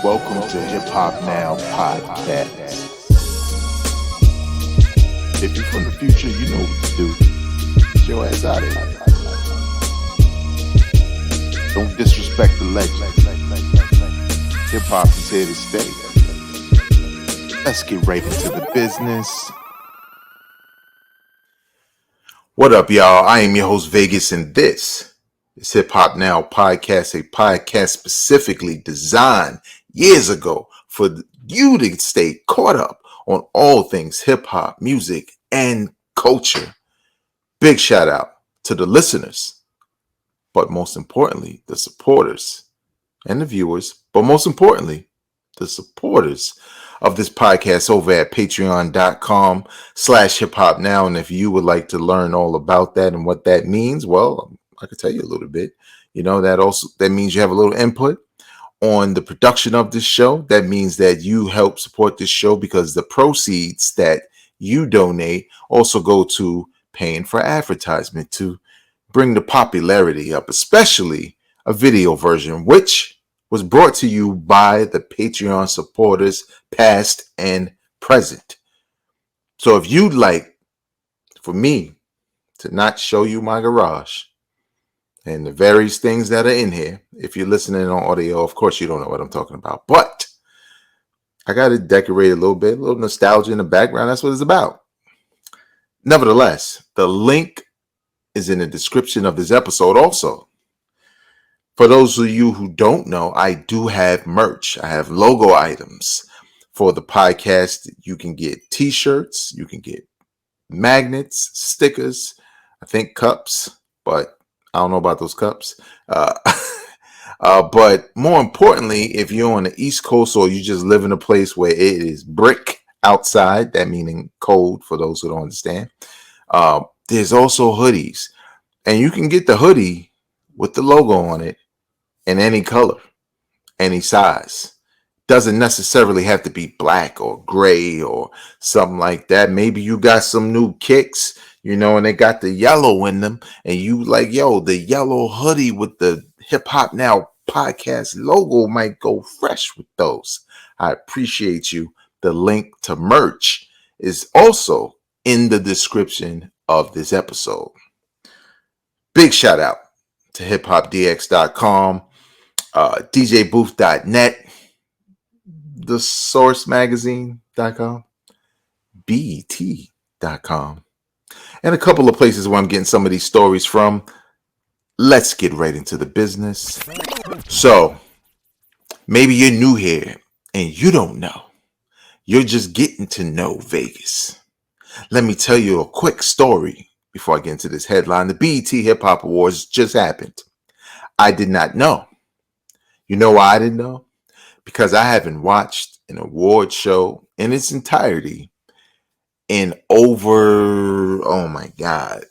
Welcome to Hip Hop Now Podcast. If you're from the future, you know what to do. Get your ass out of here. Don't disrespect the legend. Hip hop is here to stay. Let's get right into the business. What up, y'all? I am your host, Vegas, and this is Hip Hop Now Podcast, a podcast specifically designed years ago for you to stay caught up on all things hip hop, music, and culture. Big shout out to the listeners, but most importantly, the supporters and the viewers, but most importantly, the supporters of this podcast over at patreon.com/hiphopnow. And if you would like to learn all about that and what that means, well, I could tell you a little bit. You know, that means you have a little input on the production of this show. That means that you help support this show because the proceeds that you donate also go to paying for advertisement to bring the popularity up, especially a video version, which was brought to you by the Patreon supporters, past and present. So if you'd like for me to not show you my garage and the various things that are in here, if you're listening on audio, of course you don't know what I'm talking about. But I got to decorate a little bit, a little nostalgia in the background. That's what it's about. Nevertheless, the link is in the description of this episode also. For those of you who don't know, I do have merch. I have logo items for the podcast. You can get t-shirts, you can get magnets, stickers, I think cups, but I don't know about those cups. But more importantly, if you're on the East Coast or you just live in a place where it is brick outside, that meaning cold for those who don't understand, there's also hoodies. And you can get the hoodie with the logo on it in any color, any size. Doesn't necessarily have to be black or gray or something like that. Maybe you got some new kicks, you know, and they got the yellow in them, and you like, yo, the yellow hoodie with the Hip Hop Now Podcast logo might go fresh with those. I appreciate you. The link to merch is also in the description of this episode. Big shout out to hiphopdx.com, djbooth.net, thesourcemagazine.com, bet.com, and a couple of places where I'm getting some of these stories from. Let's get right into the business. So, maybe you're new here and you don't know. You're just getting to know Vegas. Let me tell you a quick story before I get into this headline. The BET Hip Hop Awards just happened. I did not know. You know why I didn't know? Because I haven't watched an award show in its entirety in over, oh my God,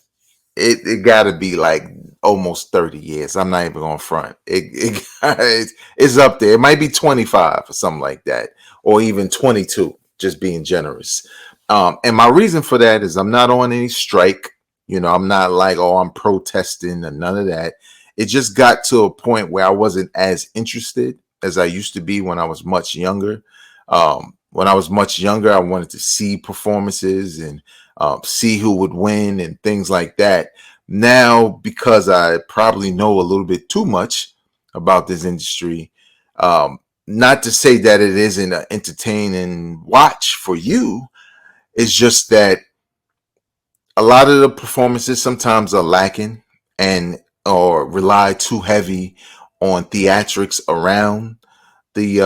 it got to be like almost 30 years. I'm not even going to front. It's up there. It might be 25 or something like that, or even 22, just being generous. And my reason for that is I'm not on any strike. You know, I'm not like, oh, I'm protesting or none of that. It just got to a point where I wasn't as interested as I used to be when I was much younger. When I was much younger, I wanted to see performances and see who would win and things like that. Now, because I probably know a little bit too much about this industry, not to say that it isn't an entertaining watch for you, it's just that a lot of the performances sometimes are lacking and or rely too heavy on theatrics around the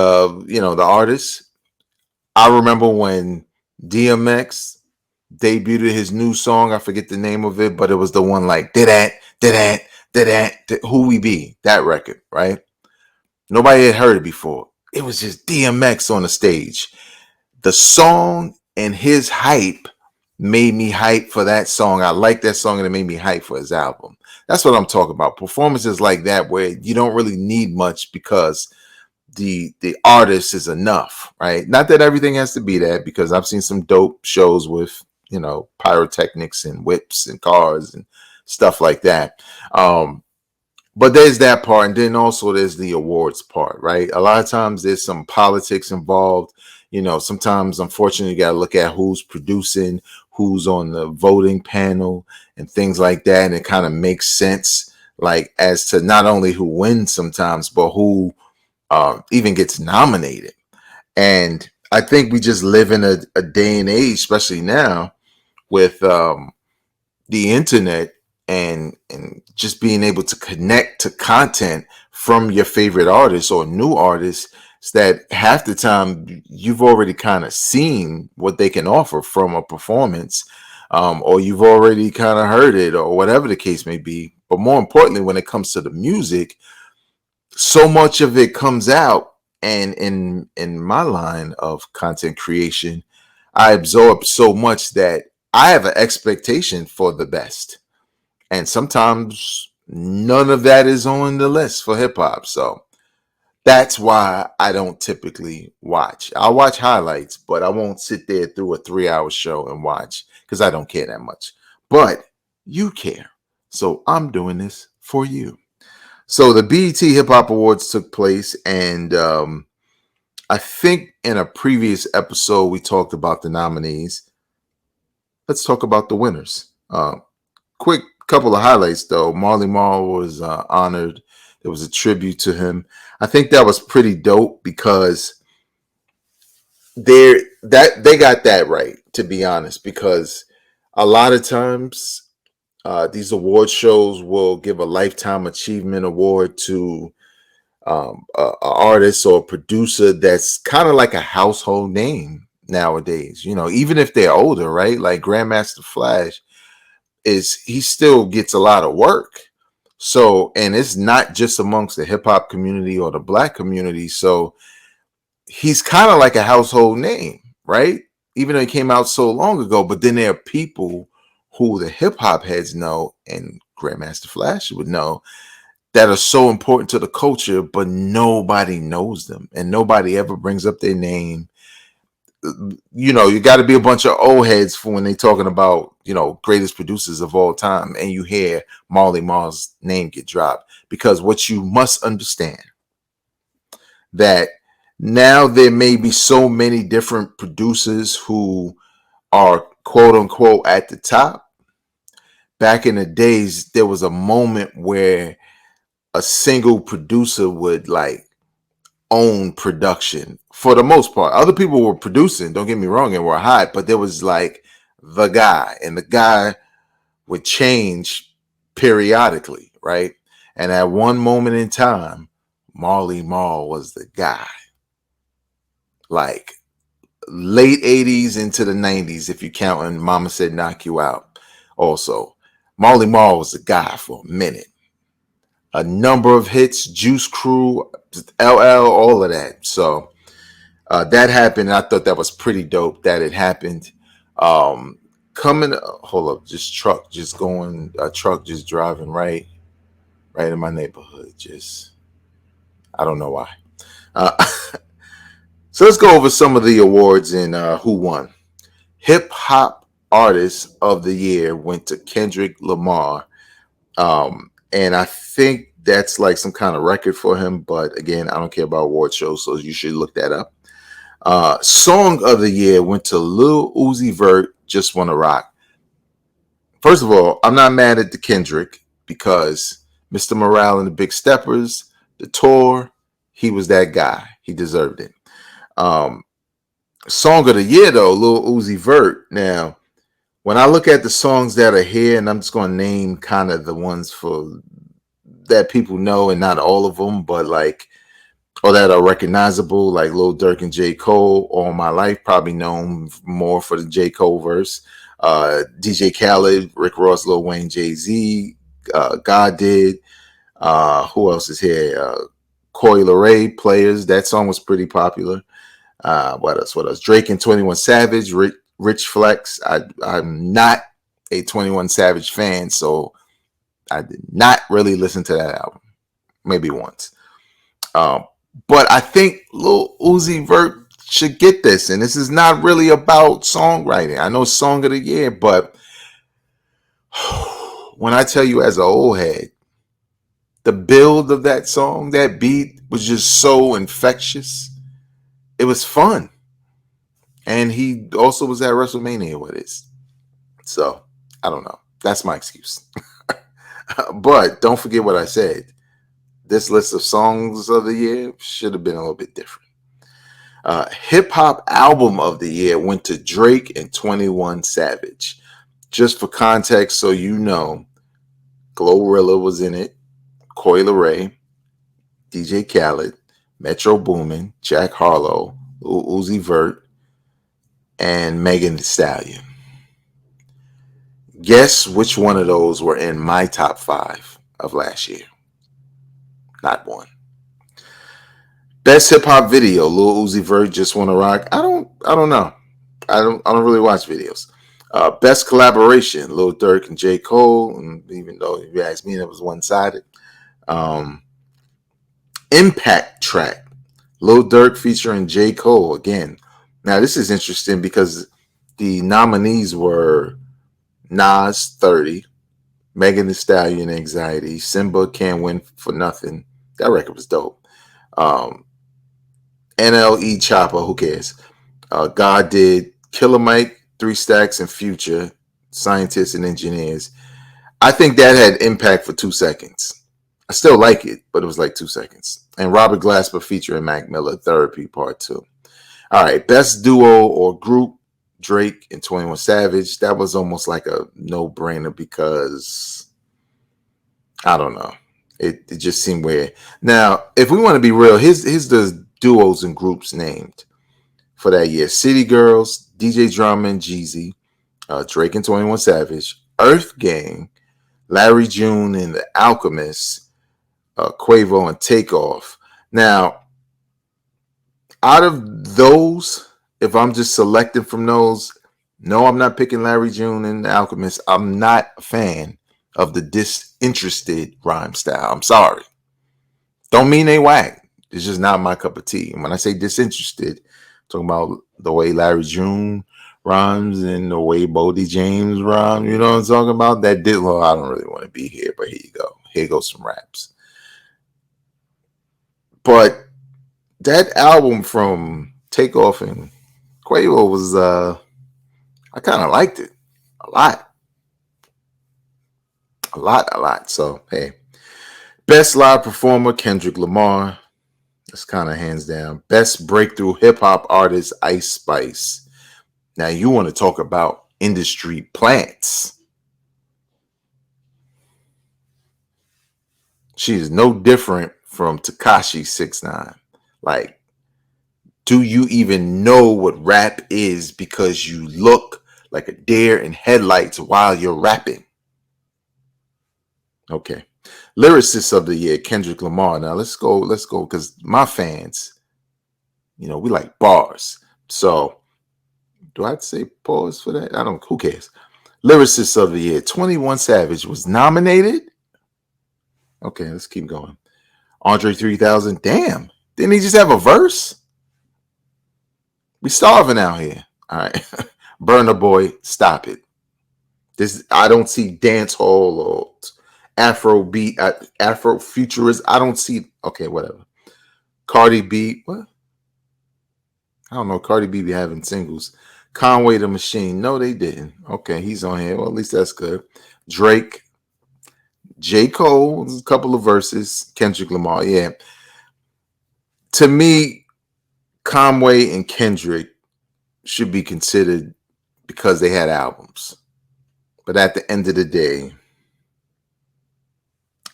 the artists. I remember when DMX debuted his new song. I forget the name of it, but it was the one like did who we be, that record, right? Nobody had heard it before. It was just DMX on the stage. The song and his hype made me hype for that song. I like that song and it made me hype for his album. That's what I'm talking about. Performances like that where you don't really need much because the artist is enough, right? Not that everything has to be that, because I've seen some dope shows with, you know, pyrotechnics and whips and cars and stuff like that. But there's that part, and then also there's the awards part, right? A lot of times there's some politics involved. Sometimes, unfortunately, you got to look at who's producing, who's on the voting panel, and things like that. And it kind of makes sense, like, as to not only who wins sometimes, but who even gets nominated. And I think we just live in a day and age, especially now, with the internet and just being able to connect to content from your favorite artists or new artists, is that half the time you've already kind of seen what they can offer from a performance, or you've already kind of heard it, or whatever the case may be. But more importantly, when it comes to the music, so much of it comes out, and in my line of content creation, I absorb so much that I have an expectation for the best, and sometimes none of that is on the list for hip hop. So that's why I don't typically watch. I'll watch highlights, but I won't sit there through a 3 hour show and watch, because I don't care that much. But you care, so I'm doing this for you. So the BET Hip Hop Awards took place, and I think in a previous episode we talked about the nominees. Let's talk about the winners. Quick couple of highlights though. Marley Marl was honored. There was a tribute to him. I think that was pretty dope, because they got that right, to be honest, because a lot of times these award shows will give a lifetime achievement award to a artist or a producer that's kind of like a household name nowadays. Even if they're older, right? Like Grandmaster Flash he still gets a lot of work. So, and it's not just amongst the hip hop community or the black community. So he's kind of like a household name, right? Even though he came out so long ago. But then there are people who the hip hop heads know, and Grandmaster Flash would know, that are so important to the culture, but nobody knows them and nobody ever brings up their name. You got to be a bunch of old heads for when they're talking about, greatest producers of all time, and you hear Marley Marl's name get dropped. Because what you must understand, that now there may be so many different producers who are quote unquote at the top. Back in the days, there was a moment where a single producer would like own production for the most part. Other people were producing, don't get me wrong, and were hot, but there was like the guy, and the guy would change periodically, right? And at one moment in time, Marley Marl was the guy. Like late 80s into the 90s, if you count, and Mama Said Knock You Out. Also, Marley Marl was the guy for a minute. A number of hits, Juice Crew, LL, all of that. So that happened. I thought that was pretty dope that it happened. Hold up, just truck just going, a truck just driving right in my neighborhood. Just, I don't know why. Uh, so let's go over some of the awards and who won. Hip Hop Artist of the Year went to Kendrick Lamar. And I think that's like some kind of record for him. But again, I don't care about award shows, so you should look that up. Song of the Year went to Lil Uzi Vert, Just Wanna Rock. First of all, I'm not mad at the Kendrick, because Mr. Morale and the Big Steppers, the tour, he was that guy. He deserved it. Song of the Year, though, Lil Uzi Vert. Now, when I look at the songs that are here, and I'm just going to name kind of the ones that people know, and not all of them, but like, or that are recognizable, like Lil Durk and J. Cole, All My Life, probably known more for the J. Cole verse. DJ Khaled, Rick Ross, Lil Wayne, Jay-Z, God Did. Who else is here? Coi Leray, Players. That song was pretty popular. What else? Drake and 21 Savage, Rich Flex. I'm not a 21 Savage fan, so I did not really listen to that album. Maybe once. But I think Lil Uzi Vert should get this. And this is not really about songwriting. I know Song of the Year, but when I tell you as an old head, The build of that song, that beat was just so infectious. It was fun. And he also was at WrestleMania with it. So, I don't know. That's my excuse. But don't forget what I said. This list of songs of the year should have been a little bit different. Hip hop album of the year went to Drake and 21 Savage. Just for context, so you know, Glorilla was in it, Coi Leray, DJ Khaled, Metro Boomin, Jack Harlow, Uzi Vert, and Megan Thee Stallion. Guess which one of those were in my top 5 of last year? Not one. Best hip hop video, Lil Uzi Vert, Just Wanna Rock. I don't know. I don't really watch videos. Best collaboration, Lil Durk and J. Cole. And even though if you ask me, that was one-sided. Impact track, Lil Durk featuring J. Cole again. Now this is interesting because the nominees were Nas 30, Megan Thee Stallion Anxiety, Simba Can't Win for Nothing. That record was dope. NLE Chopper, who cares? God Did, Killer Mike, 3 Stacks, and Future, Scientists and Engineers. I think that had impact for 2 seconds. I still like it, but it was like 2 seconds. And Robert Glasper featuring Mac Miller, Therapy Part 2. All right, best duo or group, Drake and 21 Savage. That was almost like a no-brainer because, I don't know. It just seemed weird. Now, if we want to be real, here's the duos and groups named for that year. City Girls, DJ Drama and Jeezy, Drake and 21 Savage, Earth Gang, Larry June and The Alchemist, Quavo and Takeoff. Now, out of those, if I'm just selecting from those, no, I'm not picking Larry June and The Alchemist. I'm not a fan of the disinterested rhyme style. I'm sorry. Don't mean they whack. It's just not my cup of tea. And when I say disinterested, I'm talking about the way Larry June rhymes and the way Bodie James rhymes. You know what I'm talking about? That did. Well, I don't really want to be here, but here you go. Here goes some raps. But that album from Takeoff and Quavo was, I kind of liked it a lot. A lot. So, hey. Best live performer, Kendrick Lamar. That's kind of hands down. Best breakthrough hip hop artist, Ice Spice. Now, you want to talk about industry plants. She is no different from Tekashi 6ix9ine. Like, do you even know what rap is because you look like a deer in headlights while you're rapping? Okay. Lyricist of the year, Kendrick Lamar. Now let's go because my fans, we like bars. So do I have to say pause for that? Who cares? Lyricist of the year, 21 Savage was nominated. Okay, let's keep going. Andre 3000, damn. Didn't he just have a verse? We starving out here. All right. Burna Boy, stop it. I don't see dance hall or Afro beat, Afro futurist. I don't see. Okay, whatever. Cardi B. What? I don't know. Cardi B be having singles. Conway the Machine. No, they didn't. Okay, he's on here. Well, at least that's good. Drake. J. Cole. A couple of verses. Kendrick Lamar. Yeah. To me, Conway and Kendrick should be considered because they had albums. But at the end of the day,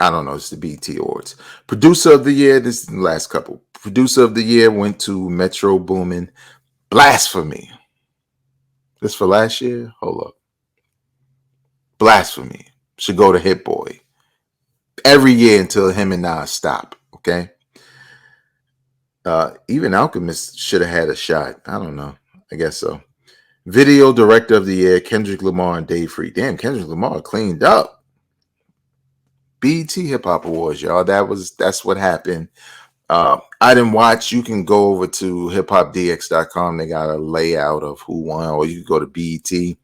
I don't know. It's the BET Awards. Producer of the year. This is the last couple. Producer of the year went to Metro Boomin. Blasphemy. This for last year? Hold up. Blasphemy should go to Hit Boy. Every year until him and Nas stop. Okay. Even Alchemist should have had a shot. I don't know. I guess so. Video Director of the Year, Kendrick Lamar and Dave Free. Damn, Kendrick Lamar cleaned up. BET Hip Hop Awards, y'all. That's what happened. I didn't watch. You can go over to hiphopdx.com. They got a layout of who won, or you can go to BET.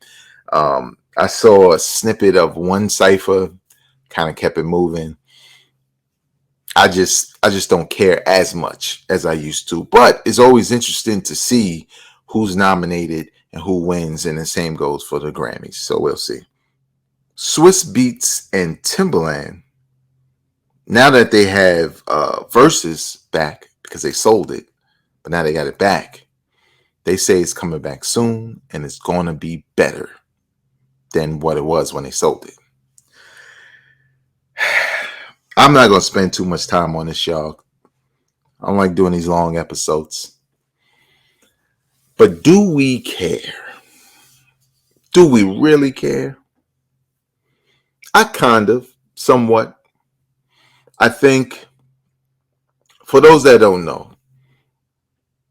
I saw a snippet of one cipher, kind of kept it moving. I just don't care as much as I used to. But it's always interesting to see who's nominated and who wins, and the same goes for the Grammys. So we'll see. Swiss Beats and Timbaland, now that they have Verzuz back because they sold it, but now they got it back. They say it's coming back soon and it's going to be better than what it was when they sold it. I'm not going to spend too much time on this, y'all. I don't like doing these long episodes. But do we care? Do we really care? I kind of, somewhat. I think for those that don't know,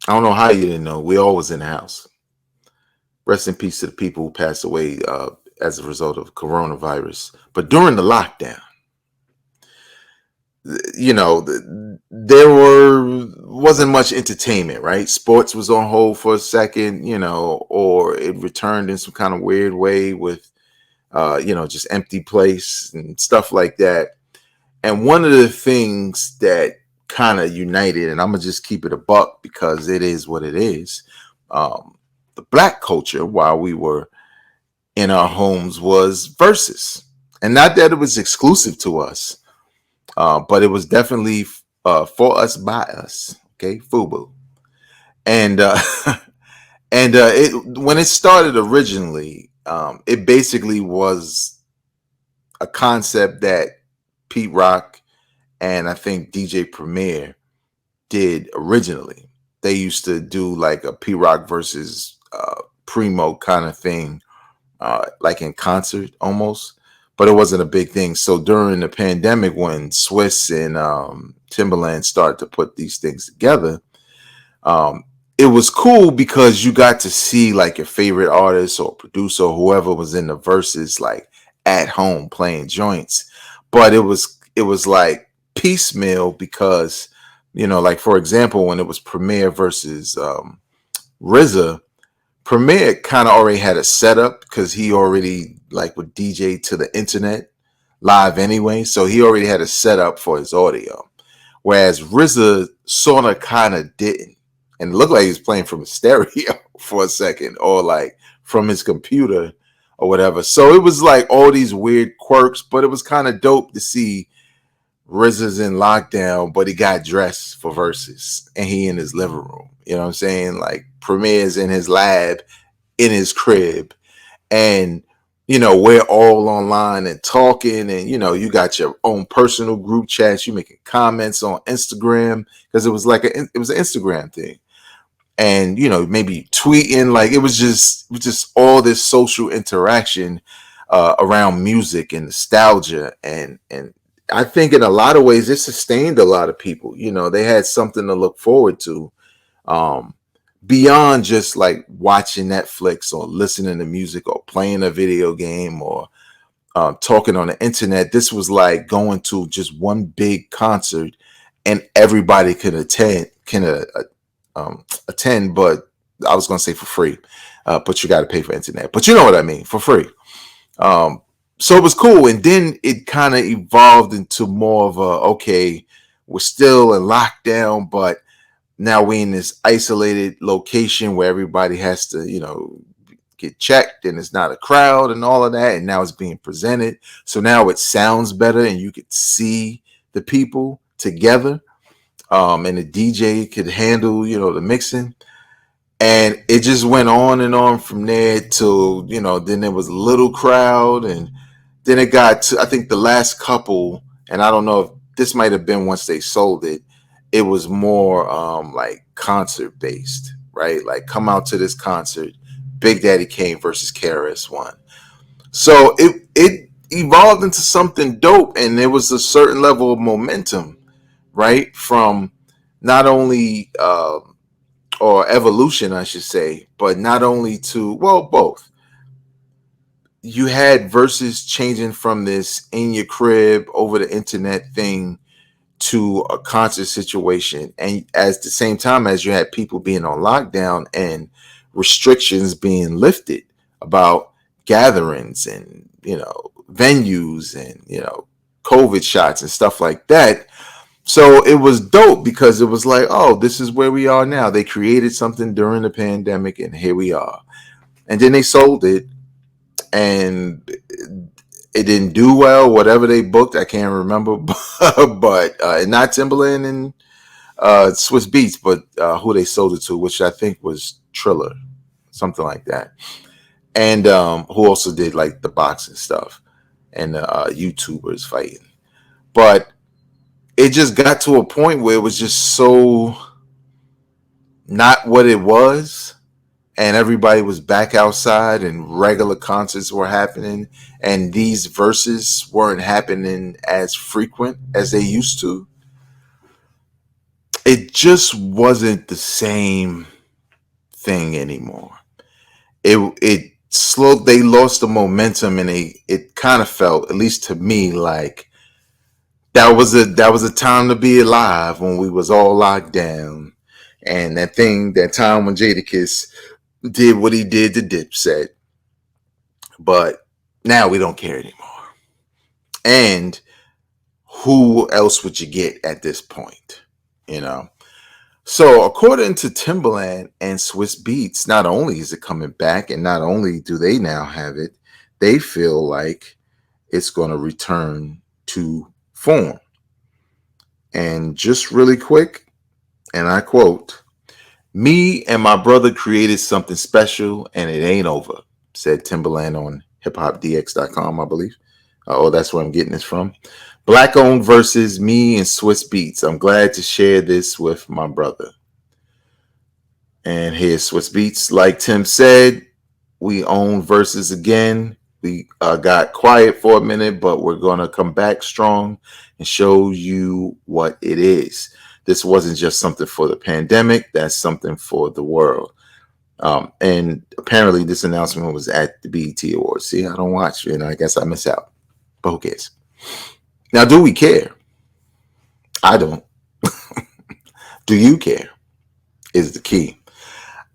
I don't know how you didn't know. We all was in the house. Rest in peace to the people who passed away as a result of coronavirus. But during the lockdown, there wasn't much entertainment, right? Sports was on hold for a second, or it returned in some kind of weird way with, just empty place and stuff like that. And one of the things that kind of united, and I'm gonna just keep it a buck because it is what it is. The black culture, while we were in our homes, was Verzuz, and not that it was exclusive to us. But it was definitely for us by us. Okay, FUBU, and when it started originally, it basically was a concept that Pete Rock and I think DJ Premier did originally. They used to do like a Pete Rock versus Primo kind of thing, like in concert almost. But it wasn't a big thing. So during the pandemic, when Swiss and Timbaland started to put these things together, it was cool because you got to see like your favorite artist or producer or whoever was in the verses like at home playing joints. But it was like piecemeal because, like for example, when it was Premier versus RZA, Premier kind of already had a setup because he already like would DJ to the internet live anyway. So he already had a setup for his audio. Whereas RZA sort of kind of didn't. And it looked like he was playing from a stereo for a second or like from his computer or whatever. So it was like all these weird quirks, but it was kind of dope to see RZA's in lockdown, but he got dressed for Verzuz and he in his living room. You know what I'm saying? Like Premier's in his lab, in his crib, and we're all online and talking, and you got your own personal group chats. You making comments on Instagram because it was an Instagram thing, and maybe tweeting. Like it was just all this social interaction around music and nostalgia, and I think in a lot of ways it sustained a lot of people. They had something to look forward to. Beyond just like watching Netflix or listening to music or playing a video game or talking on the internet. This was like going to just one big concert and everybody can attend, but I was going to say for free, but you got to pay for internet, but you know what I mean, for free. So it was cool. And then it kind of evolved into more of okay, we're still in lockdown, but now we in this isolated location where everybody has to, get checked and it's not a crowd and all of that. And now it's being presented. So now it sounds better and you could see the people together. And the DJ could handle, the mixing. And it just went on and on from there till, then there was a little crowd. And then it got to, I think the last couple, and I don't know if this might have been once they sold it, it was more like concert based, right? Like come out to this concert, Big Daddy Kane versus KRS-One. So it evolved into something dope, and there was a certain level of momentum, right? From not only or evolution, I should say, but not only to both. You had Verzuz changing from this in your crib over the internet thing to a concert situation, and at the same time as you had people being on lockdown and restrictions being lifted about gatherings and venues and COVID shots and stuff like that. So it was dope because it was like, oh, this is where we are now. They created something during the pandemic, and here we are. And then they sold it, and it didn't do well. Whatever they booked, I can't remember, but not Timberland and Swiss Beats, but who they sold it to, which I think was Triller, something like that, and who also did like the boxing stuff and YouTubers fighting. But it just got to a point where it was just so not what it was, and everybody was back outside and regular concerts were happening, and these verses weren't happening as frequent as they used to. It just wasn't the same thing anymore. It slowed. They lost the momentum, and it kind of felt, at least to me, like that was a time to be alive when we was all locked down, and that time when Jadakiss did what he did to Dipset, but now we don't care anymore. And who else would you get at this point? You know. So according to Timberland and Swiss Beats, not only is it coming back, and not only do they now have it, they feel like it's going to return to form. And just really quick, and I quote, "Me and my brother created something special, and it ain't over," said Timberland on hiphopdx.com, I believe. Oh, that's where I'm getting this from. Black owned versus me and Swiss Beats. I'm glad to share this with my brother. And here's Swiss Beats. Like Tim said, we own verses again. We got quiet for a minute, but we're going to come back strong and show you what it is. This wasn't just something for the pandemic. That's something for the world. And apparently this announcement was at the BET Awards. See, I don't watch, and I guess I miss out. But who cares? Now, do we care? I don't. Do you care? Is the key.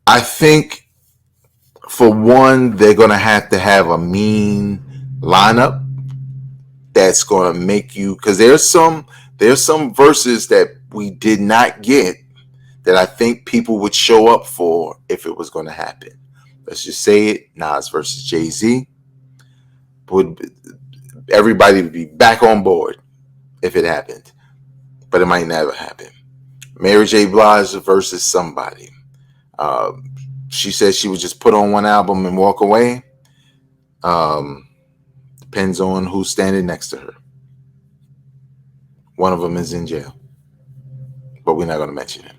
I think, for one, they're going to have a mean lineup that's going to make you, because there's some verses that we did not get that I think people would show up for if it was going to happen. Let's just say it: Nas versus Jay-Z. Everybody would be back on board if it happened, but it might never happen. Mary J. Blige versus somebody. She said she would just put on one album and walk away. Depends on who's standing next to her. One of them is in jail, but we're not going to mention him.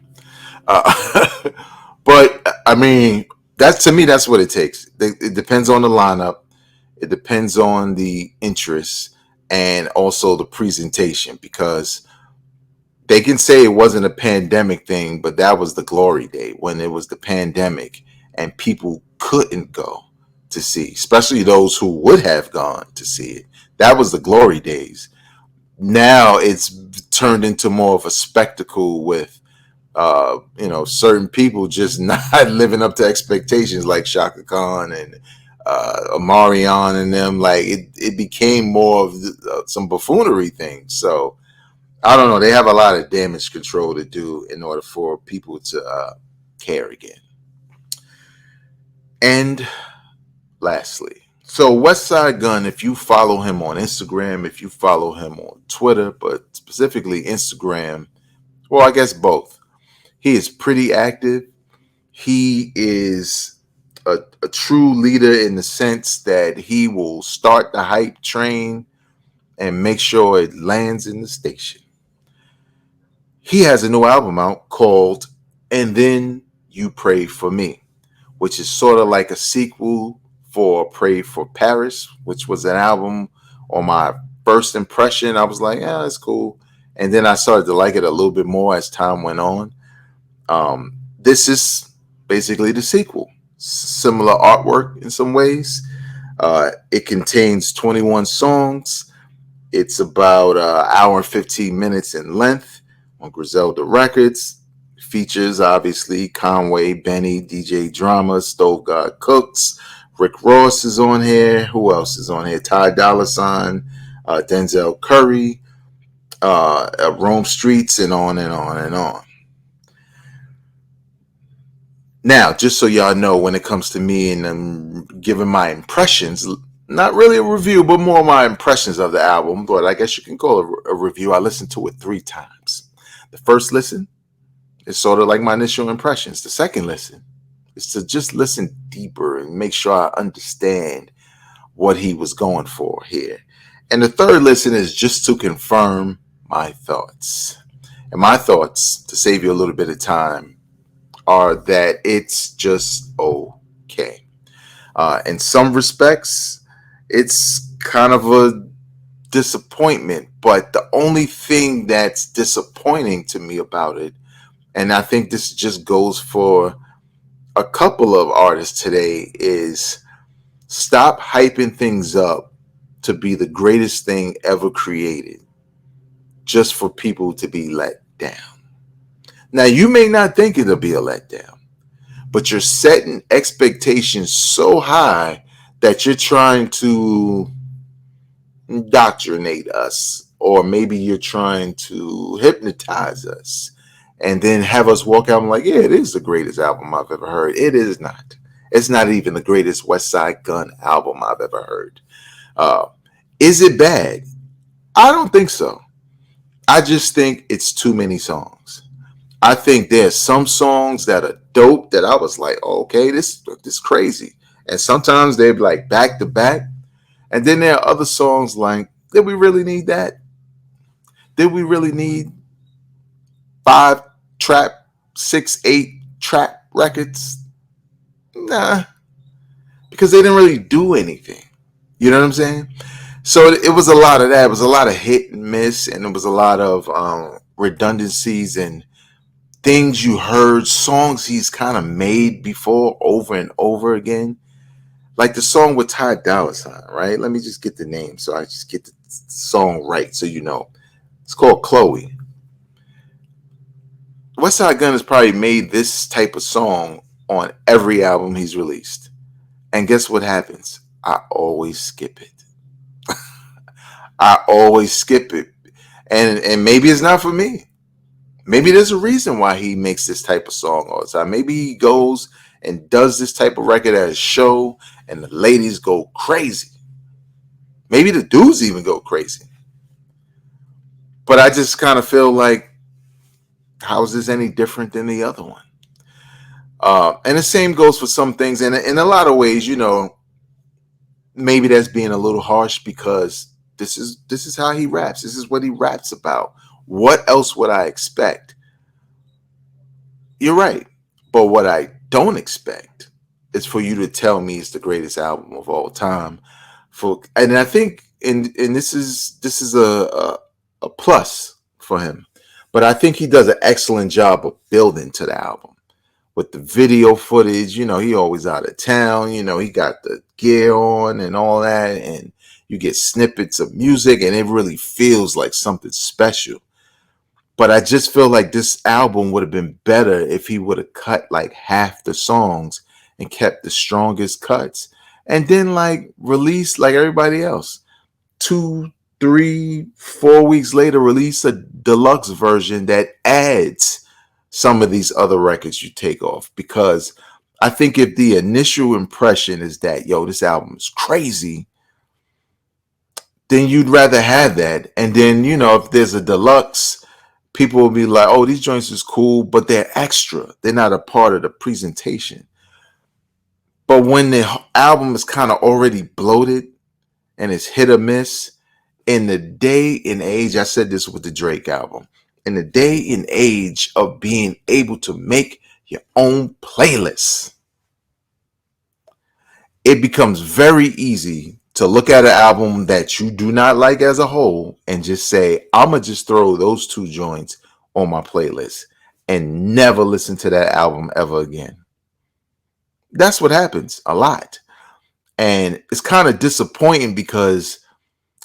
But I mean, to me, that's what it takes. It depends on the lineup. It depends on the interest and also the presentation, because they can say it wasn't a pandemic thing, but that was the glory day when it was the pandemic and people couldn't go to see, especially those who would have gone to see it. That was the glory days. Now it's turned into more of a spectacle with certain people just not living up to expectations, like Shaka Khan and Omarion and them. Like it became more of some buffoonery things. So I don't know. They have a lot of damage control to do in order for people to care again. And lastly, so Westside Gunn, if you follow him on Instagram, if you follow him on Twitter, but specifically Instagram, well, I guess both, he is pretty active. He is a true leader in the sense that he will start the hype train and make sure it lands in the station. He has a new album out called "And Then You Pray For Me," which is sort of like a sequel for "Pray for Paris," which was an album on my first impression. I was like, yeah, it's cool. And then I started to like it a little bit more as time went on. This is basically the sequel. Similar artwork in some ways. It contains 21 songs. It's about an hour and 15 minutes in length on Griselda Records. Features, obviously, Conway, Benny, DJ Drama, Stove God Cooks, Rick Ross is on here. Who else is on here? Ty Dolla $ign, Denzel Curry, roam streets, and on and on and on. Now, just so y'all know, when it comes to me and giving my impressions, not really a review, but more my impressions of the album, but I guess you can call it a review. I listened to it 3 times. The first listen is sort of like my initial impressions. The second listen is to just listen deeper and make sure I understand what he was going for here. And the third listen is just to confirm my thoughts. And my thoughts, to save you a little bit of time, are that it's just okay. In some respects, it's kind of a disappointment, but the only thing that's disappointing to me about it, and I think this just goes for a couple of artists today, is stop hyping things up to be the greatest thing ever created just for people to be let down. Now, you may not think it'll be a letdown, but you're setting expectations so high that you're trying to indoctrinate us, or maybe you're trying to hypnotize us and then have us walk out and like, yeah, it is the greatest album I've ever heard. It is not. It's not even the greatest West Side Gun album I've ever heard. Is it bad? I don't think so. I just think it's too many songs. I think there's some songs that are dope that I was like, oh, okay, this crazy. And sometimes they're like back to back. And then there are other songs like, did we really need that? Did we really need 5 trap, 6, 8 trap records? Nah, because they didn't really do anything. You know what I'm saying? So it was a lot of that. It was a lot of hit and miss, and it was a lot of redundancies and things you heard, songs he's kind of made before over and over again. Like the song with Ty Dolla $ign, right? Let me just get the name so I just get the song right so you know. It's called Chloe. West Side Gun has probably made this type of song on every album he's released. And guess what happens? I always skip it. I always skip it. And maybe it's not for me. Maybe there's a reason why he makes this type of song all the time. Maybe he goes and does this type of record at a show and the ladies go crazy. Maybe the dudes even go crazy. But I just kind of feel like, how is this any different than the other one? And the same goes for some things. And in a lot of ways, you know, maybe that's being a little harsh because this is how he raps. This is what he raps about. What else would I expect? You're right. But what I don't expect is for you to tell me it's the greatest album of all time. And I think and this is a plus for him. But I think he does an excellent job of building to the album. With the video footage, you know, he always out of town, you know, he got the gear on and all that, and you get snippets of music and it really feels like something special. But I just feel like this album would have been better if he would have cut like half the songs and kept the strongest cuts and then like release like everybody else. 2, 3, 4 weeks later, release a deluxe version that adds some of these other records you take off. Because I think if the initial impression is that, yo, this album is crazy, then you'd rather have that. And then, you know, if there's a deluxe, people will be like, oh, these joints is cool, but they're extra. They're not a part of the presentation. But when the album is kind of already bloated and it's hit or miss, in the day and age, I said this with the Drake album, in the day and age of being able to make your own playlists, it becomes very easy to look at an album that you do not like as a whole and just say, I'm going to just throw those 2 joints on my playlist and never listen to that album ever again. That's what happens a lot. And it's kind of disappointing because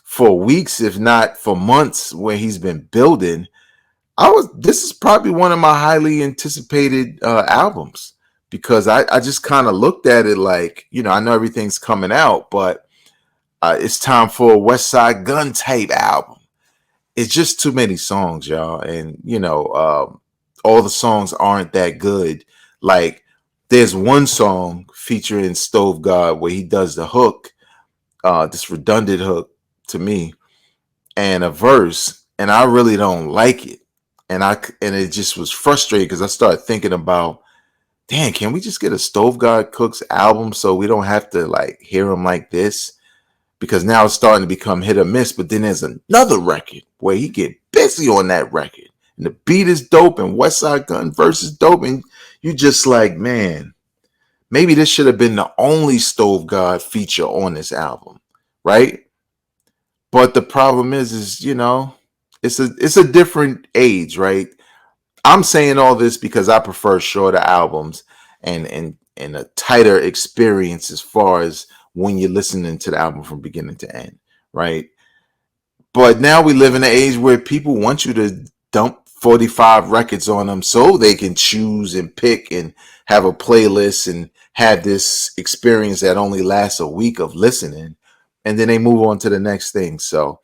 for weeks, if not for months, where he's been building, this is probably one of my highly anticipated albums, because I just kind of looked at it like, you know, I know everything's coming out, but it's time for a West Side Gun type album. it's just too many songs, y'all. And, all the songs aren't that good. Like, there's one song featuring Stove God where he does the hook, this redundant hook to me, and a verse, and I really don't like it. And it just was frustrating because I started thinking about, damn, can we just get a Stove God Cooks album so we don't have to like hear him like this? Because now it's starting to become hit or miss. But then there's another record where he get busy on that record, and the beat is dope, and West Side Gun verse is dope, and you just like, man, maybe this should have been the only Stove God feature on this album, right? But the problem is it's a different age, right? I'm saying all this because I prefer shorter albums and a tighter experience as far as when you're listening to the album from beginning to end, right? But now we live in an age where people want you to dump 45 records on them so they can choose and pick and have a playlist and have this experience that only lasts a week of listening, and then they move on to the next thing. So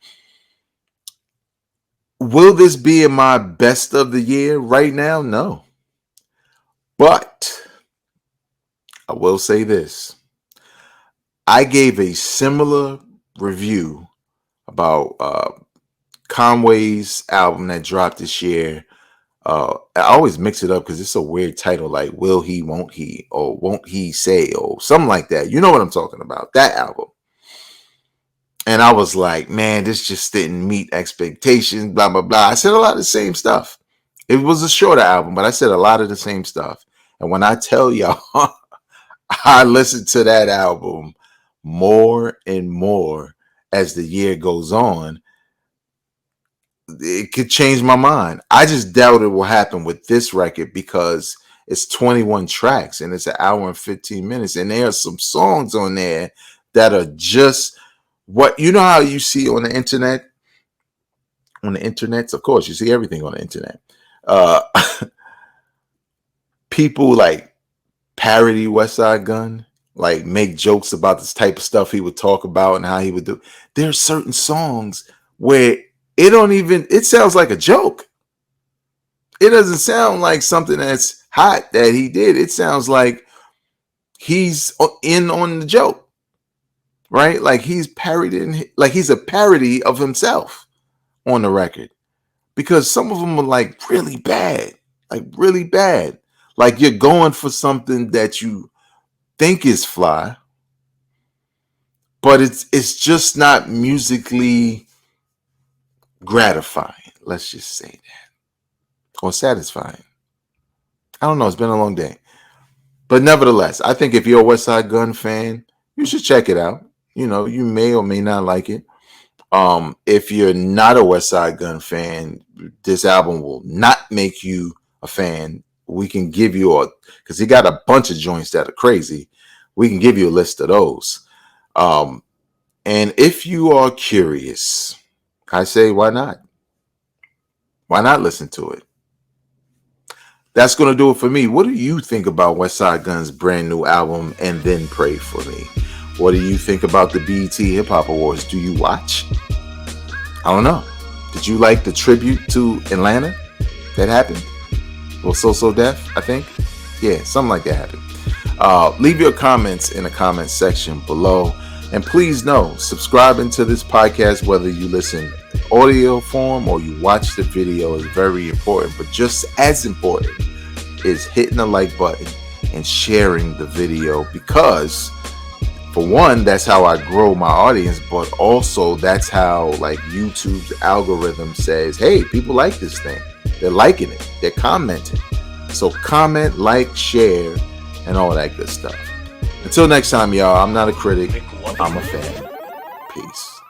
will this be in my best of the year right now? No. But I will say this. I gave a similar review about Conway's album that dropped this year. I always mix it up because it's a weird title, like Will He, Won't He, or Won't He Say, or something like that. You know what I'm talking about, that album. And I was like, man, this just didn't meet expectations, blah, blah, blah. I said a lot of the same stuff. It was a shorter album, but I said a lot of the same stuff. And when I tell y'all, I listened to that album more and more as the year goes on. It could change my mind. I just doubt it will happen with this record because it's 21 tracks and it's an hour and 15 minutes. And there are some songs on there that are just what, you know how you see on the internet? On the internet, of course, you see everything on the internet. People like parody West Side Gun, like make jokes about this type of stuff he would talk about and how he would do. There are certain songs where it sounds like a joke. It doesn't sound like something that's hot that he did. It sounds like he's in on the joke, right? Like he's parodying, like he's a parody of himself on the record, because some of them are like really bad, like you're going for something that you think is fly, but it's just not musically gratifying, let's just say that, or satisfying. I don't know, it's been a long day, but nevertheless, I think if you're a West Side Gun fan, you should check it out. You may or may not like it. If you're not a West Side Gun fan, this album will not make you a fan. We can give you because he got a bunch of joints that are crazy. We can give you a list of those. And if you are curious, I say, why not? Why not listen to it? That's going to do it for me. What do you think about West Side Gun's brand new album, And Then Pray For Me? What do you think about the BET Hip Hop Awards? Do you watch? I don't know. Did you like the tribute to Atlanta that happened? Well, So Def, I think. Yeah, something like that happened. Leave your comments in the comment section below. And please know, subscribing to this podcast, whether you listen in audio form or you watch the video, is very important. But just as important is hitting the like button and sharing the video, because for one, that's how I grow my audience, but also that's how like YouTube's algorithm says, hey, people like this thing. They're liking it. They're commenting. So comment, like, share, and all that good stuff. Until next time, y'all, I'm not a critic. I'm a fan. Peace.